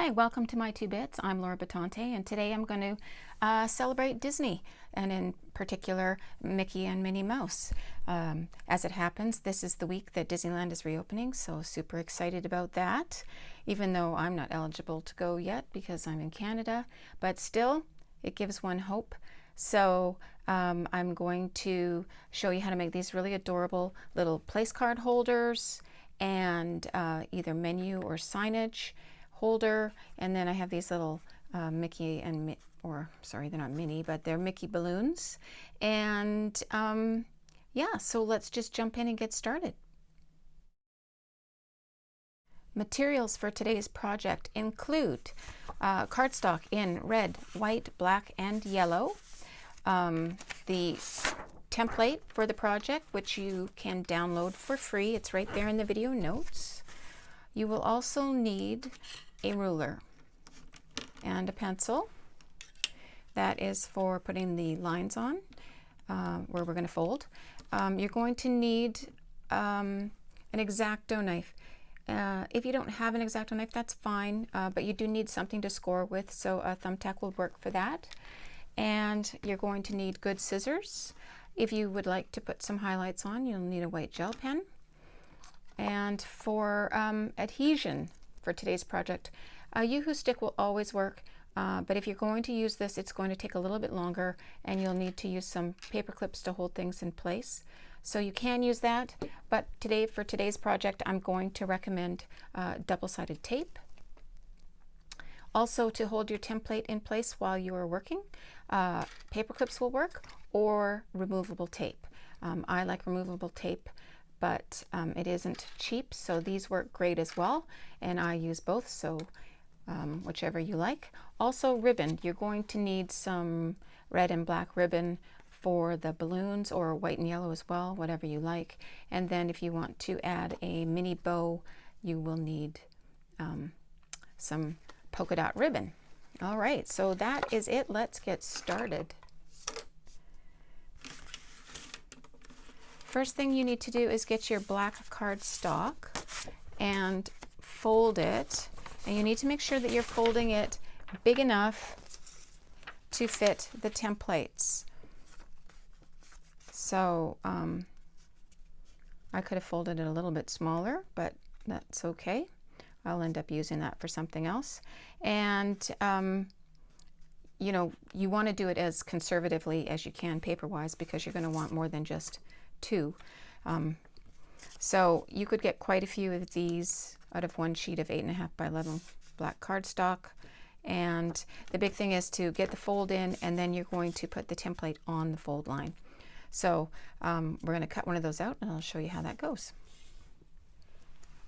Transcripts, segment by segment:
Hi, welcome to My Two Bits. I'm Laura Batante, and today I'm going to celebrate Disney, and in particular, Mickey and Minnie Mouse. As it happens, this is the week that Disneyland is reopening, so super excited about that, even though I'm not eligible to go yet because I'm in Canada, but still, it gives one hope. So I'm going to show you how to make these really adorable little place card holders and either menu or signage holder, and then I have these little Mickey and sorry, they're not Minnie, but they're Mickey balloons. And yeah, so let's just jump in and get started. Materials for today's project include cardstock in red, white, black, and yellow. The template for the project, which you can download for free. It's right there in the video notes. You will also need a ruler and a pencil. That is for putting the lines on where we're going to fold. You're going to need an X-Acto knife. If you don't have an X-Acto knife, that's fine, but you do need something to score with, so a thumbtack will work for that. And you're going to need good scissors. If you would like to put some highlights on, you'll need a white gel pen. And for adhesion for today's project, a Yoo-hoo stick will always work, but if you're going to use this, it's going to take a little bit longer, and you'll need to use some paper clips to hold things in place. So you can use that, but for today's project, I'm going to recommend double-sided tape. Also, to hold your template in place while you are working, paper clips will work, or removable tape. I like removable tape, but it isn't cheap, so these work great as well, and I use both, so whichever you like. Also ribbon. You're going to need some red and black ribbon for the balloons, or white and yellow as well, whatever you like. And then if you want to add a mini bow, you will need some polka dot ribbon. All right, so that is it. Let's get started. First thing you need to do is get your black cardstock and fold it. And you need to make sure that you're folding it big enough to fit the templates. So I could have folded it a little bit smaller, but that's okay. I'll end up using that for something else. And you know, you want to do it as conservatively as you can paper-wise, because you're going to want more than just two. So you could get quite a few of these out of one sheet of 8.5 by 11 black cardstock. And the big thing is to get the fold in, and then you're going to put the template on the fold line. So we're going to cut one of those out, and I'll show you how that goes.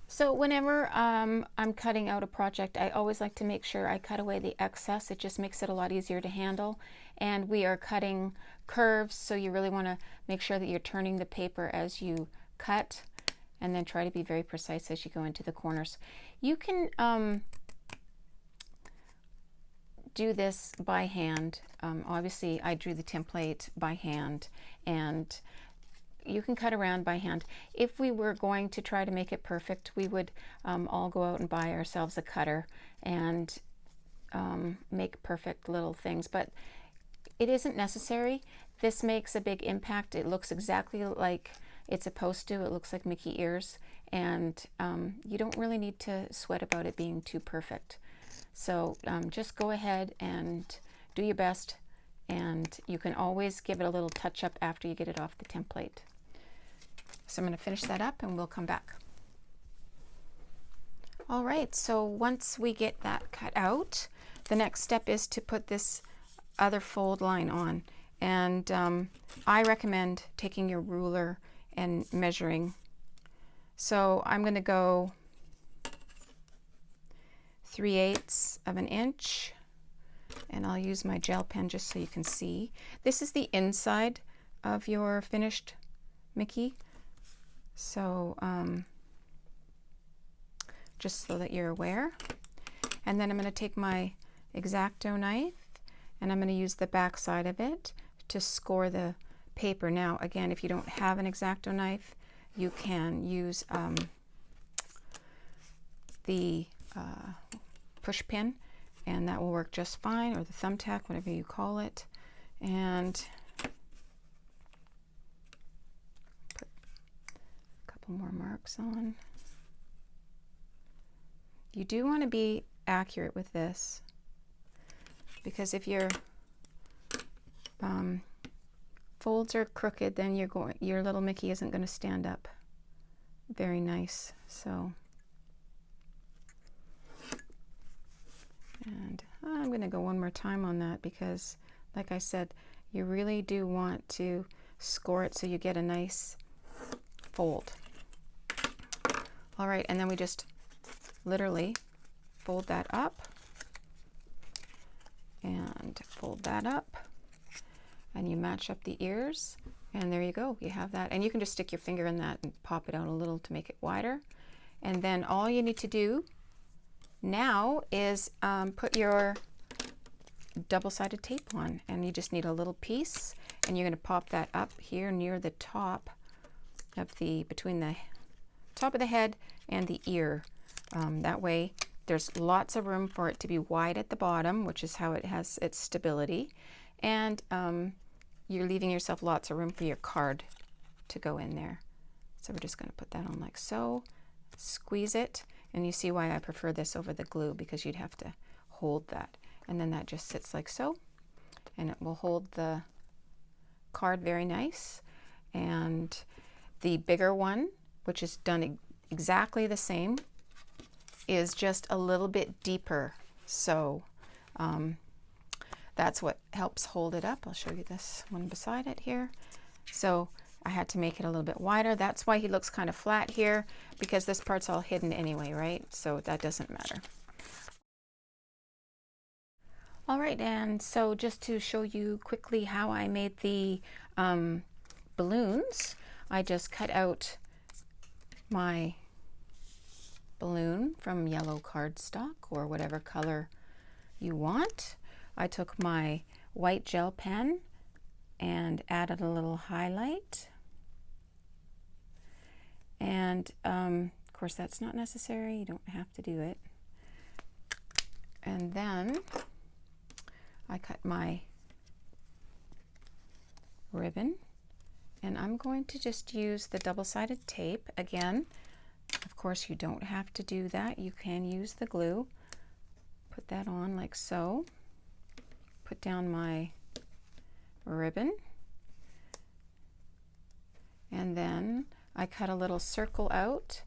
So whenever I'm cutting out a project, I always like to make sure I cut away the excess. It just makes it a lot easier to handle. And we are cutting curves, so you really want to make sure that you're turning the paper as you cut, and then try to be very precise as you go into the corners. You can do this by hand. Obviously, I drew the template by hand, and you can cut around by hand. If we were going to try to make it perfect, we would all go out and buy ourselves a cutter and make perfect little things, but it isn't necessary. This makes a big impact. It looks exactly like it's supposed to. It looks like Mickey ears, and you don't really need to sweat about it being too perfect. So just go ahead and do your best, and you can always give it a little touch up after you get it off the template. So I'm going to finish that up, and we'll come back. All right, so once we get that cut out, the next step is to put this other fold line on. And I recommend taking your ruler and measuring. So I'm going to go 3/8 of an inch, and I'll use my gel pen just so you can see. This is the inside of your finished Mickey. So just so that you're aware. And then I'm going to take my X-Acto knife, and I'm going to use the back side of it to score the paper. Now, again, if you don't have an X-Acto knife, you can use the push pin, and that will work just fine, or the thumbtack, whatever you call it. And put a couple more marks on. You do want to be accurate with this, because if your folds are crooked, then your little Mickey isn't going to stand up very nice. So, and I'm going to go one more time on that, because like I said, you really do want to score it so you get a nice fold. All right, and then we just literally fold that up and fold that up, and you match up the ears, and there you go, you have that. And you can just stick your finger in that and pop it out a little to make it wider. And then all you need to do now is put your double-sided tape on, and you just need a little piece, and you're going to pop that up here near the top of between the top of the head and the ear. That way there's lots of room for it to be wide at the bottom, which is how it has its stability, and you're leaving yourself lots of room for your card to go in there. So we're just going to put that on like so, squeeze it, and you see why I prefer this over the glue, because you'd have to hold that, and then that just sits like so, and it will hold the card very nice. And the bigger one, which is done exactly the same, is just a little bit deeper, so that's what helps hold it up. I'll show you this one beside it here. So I had to make it a little bit wider. That's why he looks kind of flat here, because this part's all hidden anyway, right? So that doesn't matter. All right, and so just to show you quickly how I made the balloons, I just cut out my balloon from yellow cardstock or whatever color you want. I took my white gel pen and added a little highlight, and of course that's not necessary, you don't have to do it. And then I cut my ribbon, and I'm going to just use the double-sided tape again. Of course, you don't have to do that. You can use the glue. Put that on like so. Put down my ribbon. And then I cut a little circle out,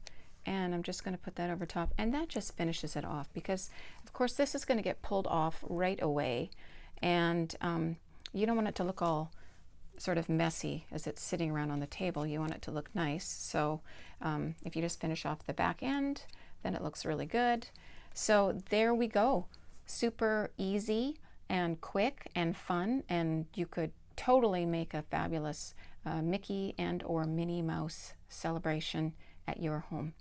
and I'm just going to put that over top. And that just finishes it off, because, of course, this is going to get pulled off right away. And you don't want it to look all sort of messy as it's sitting around on the table. You want it to look nice. So if you just finish off the back end, then it looks really good. So there we go. Super easy and quick and fun, and you could totally make a fabulous Mickey and or Minnie Mouse celebration at your home.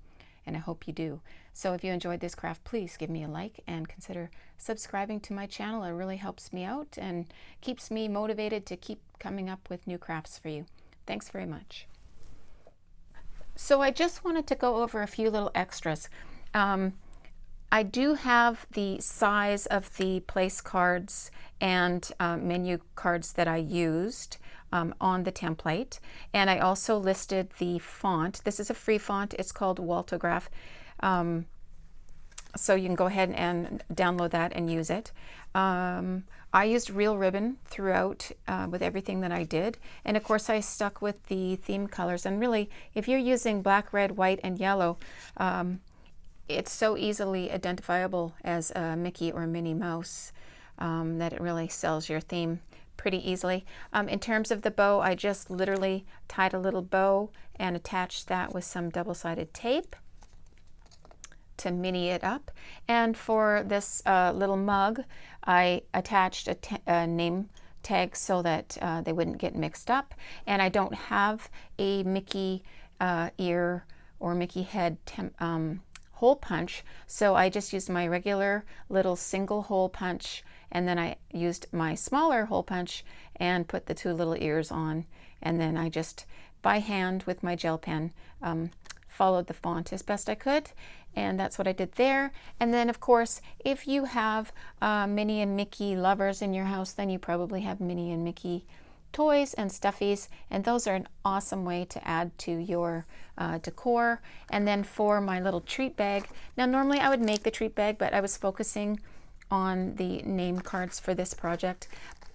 And I hope you do. So if you enjoyed this craft, please give me a like and consider subscribing to my channel. It really helps me out and keeps me motivated to keep coming up with new crafts for you. Thanks very much. So I just wanted to go over a few little extras. I do have the size of the place cards and menu cards that I used on the template, and I also listed the font. This is a free font. It's called Waltograph, so you can go ahead and download that and use it. I used real ribbon throughout with everything that I did, and of course I stuck with the theme colors. And really, if you're using black, red, white, and yellow, it's so easily identifiable as a Mickey or Minnie Mouse that it really sells your theme pretty easily. In terms of the bow, I just literally tied a little bow and attached that with some double-sided tape to mini it up. And for this little mug, I attached a name tag so that they wouldn't get mixed up. And I don't have a Mickey ear or Mickey head hole punch, so I just used my regular little single hole punch, and then I used my smaller hole punch and put the two little ears on, and then I just by hand with my gel pen followed the font as best I could, and that's what I did there. And then of course, if you have Minnie and Mickey lovers in your house, then you probably have Minnie and Mickey toys and stuffies, and those are an awesome way to add to your decor. And then for my little treat bag, now normally I would make the treat bag, but I was focusing on the name cards for this project,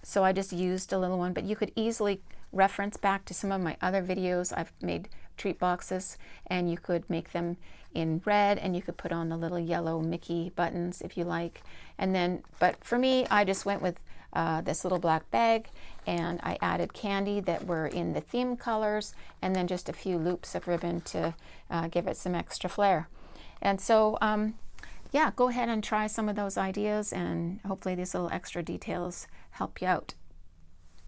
so I just used a little one. But you could easily reference back to some of my other videos. I've made treat boxes, and you could make them in red, and you could put on the little yellow Mickey buttons if you like. And then, but for me, I just went with this little black bag, and I added candy that were in the theme colors, and then just a few loops of ribbon to give it some extra flair. And so yeah, go ahead and try some of those ideas, and hopefully these little extra details help you out.